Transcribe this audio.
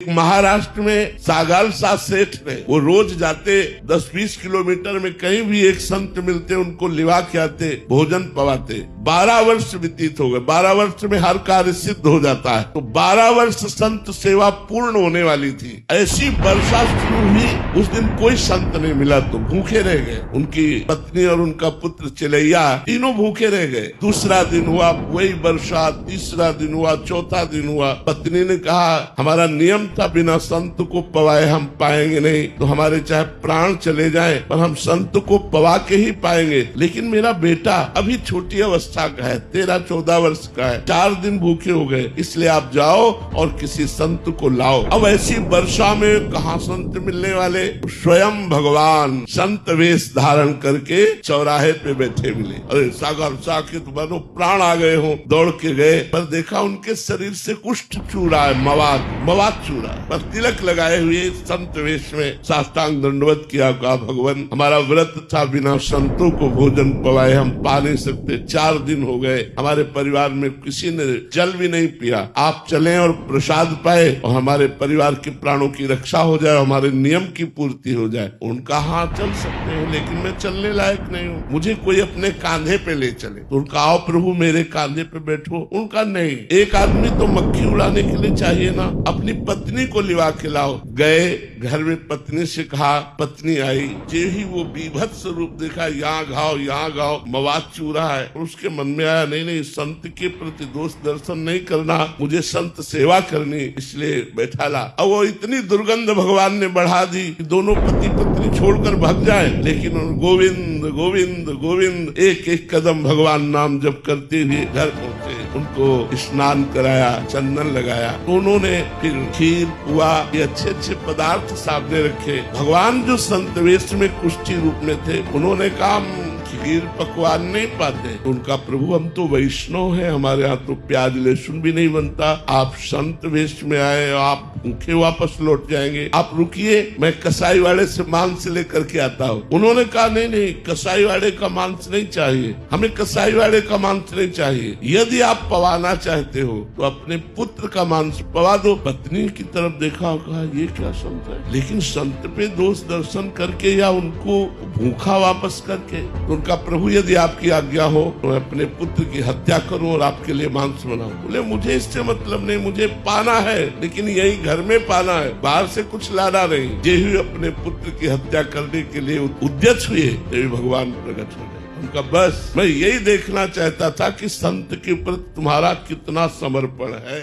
महाराष्ट्र में सागाल साथ सेठ ने, वो रोज जाते 10-20 किलोमीटर में कहीं भी एक संत मिलते उनको लिवा के आते, भोजन पवाते। 12 वर्ष व्यतीत हो गए। 12 वर्ष में हर कार्य सिद्ध हो जाता है। तो 12 वर्ष संत सेवा पूर्ण होने वाली थी। ऐसी वर्षा शुरू हुई, उस दिन कोई संत नहीं मिला तो भूखे रह गए। उनकी पत्नी और उनका पुत्र चिलैया तीनों भूखे रह गए। दूसरा दिन हुआ वही वर्षा, तीसरा दिन हुआ, चौथा दिन हुआ। पत्नी ने कहा हमारा नियम था बिना संत को पवाए हम पाएंगे नहीं, तो हमारे चाहे प्राण चले जाए पर हम संत को पवा के ही पाएंगे। लेकिन मेरा बेटा अभी छोटी अवस्था का है, 13-14 वर्ष का है, 4 दिन भूखे हो गए, इसलिए आप जाओ और किसी संत को लाओ। अब ऐसी वर्षा में कहाँ संत मिलने वाले? स्वयं भगवान संत वेश धारण करके चौराहे पे बैठे मिले। अरे सागर साकित बनो प्राण आ गए हो, दौड़ के गए, पर देखा उनके शरीर से कुष्ठ चूरा है, मवाद चूरा है, पर तिलक लगाए हुए संत वेश में साष्टांग दंडवत किया। कहा भगवान हमारा व्रत था, बिना संतों को भोजन पवाए हम पा नहीं सकते। 4 दिन हो गए, हमारे परिवार में किसी ने जल भी नहीं पिया। आप चलें और प्रसाद पाए और हमारे परिवार के प्राणों की रक्षा हो जाए, हमारे नियम की पूर्ति हो जाए। उनका हाँ चल सकते हैं, लेकिन मैं चलने लायक नहीं हूँ, मुझे कोई अपने कांधे पे ले चले। तो उनका आओ प्रभु मेरे कांधे पे बैठो। उनका नहीं, एक आदमी तो मक्खी उड़ाने के लिए चाहिए ना, अपनी पत्नी को लिवा के लाओ। गए घर में पत्नी से कहा, पत्नी आई, जे ही वो बीभत्स रूप देखा, यहाँ घाव मवाद चूरा है। उसके मन में आया नहीं संत के प्रति दोष दर्शन नहीं करना, मुझे संत सेवा करनी, इसलिए बैठा ला। अब वो इतनी दुर्गंध भगवान ने बढ़ा दी कि दोनों पति पत्नी छोड़कर भाग जाए, लेकिन गोविंद गोविंद गोविंद एक एक कदम भगवान नाम जप करते हुए घर पहुँचे। उनको स्नान कराया, चंदन लगाया। तो उन्होंने फिर खीर पुआ ये अच्छे पदार्थ सामने रखे। भगवान जो संत वेश में कुष्ठी रूप में थे, उन्होंने कहा खीर पकवान नहीं पाते। उनका प्रभु हम तो वैष्णव हैं, हमारे यहाँ तो प्याज लहसुन भी नहीं बनता, आप संत वेश में आए, आप भूखे वापस लौट जाएंगे, आप रुकिए, मैं कसाई वाले से मांस लेकर के आता हूँ। उन्होंने कहा नहीं कसाई वाले का मांस नहीं चाहिए, हमें कसाई वाले का मांस नहीं चाहिए। यदि आप पवाना चाहते हो तो अपने पुत्र का मांस पवा दो। पत्नी की तरफ देखा, कहा ये क्या संत है, लेकिन संत पे दोष दर्शन करके या उनको भूखा वापस करके। तो उनका प्रभु यदि आपकी आज्ञा हो तो मैं अपने पुत्र की हत्या करूं और आपके लिए मांस बनाऊं। बोले मुझे इससे मतलब नहीं, मुझे पाना है, लेकिन यही घर में पाना है, बाहर से कुछ लाना नहीं। जे ही अपने पुत्र की हत्या करने के लिए उद्यत हुए, तभी भगवान प्रकट हो गए। उनका बस मैं यही देखना चाहता था कि संत के प्रति तुम्हारा कितना समर्पण है।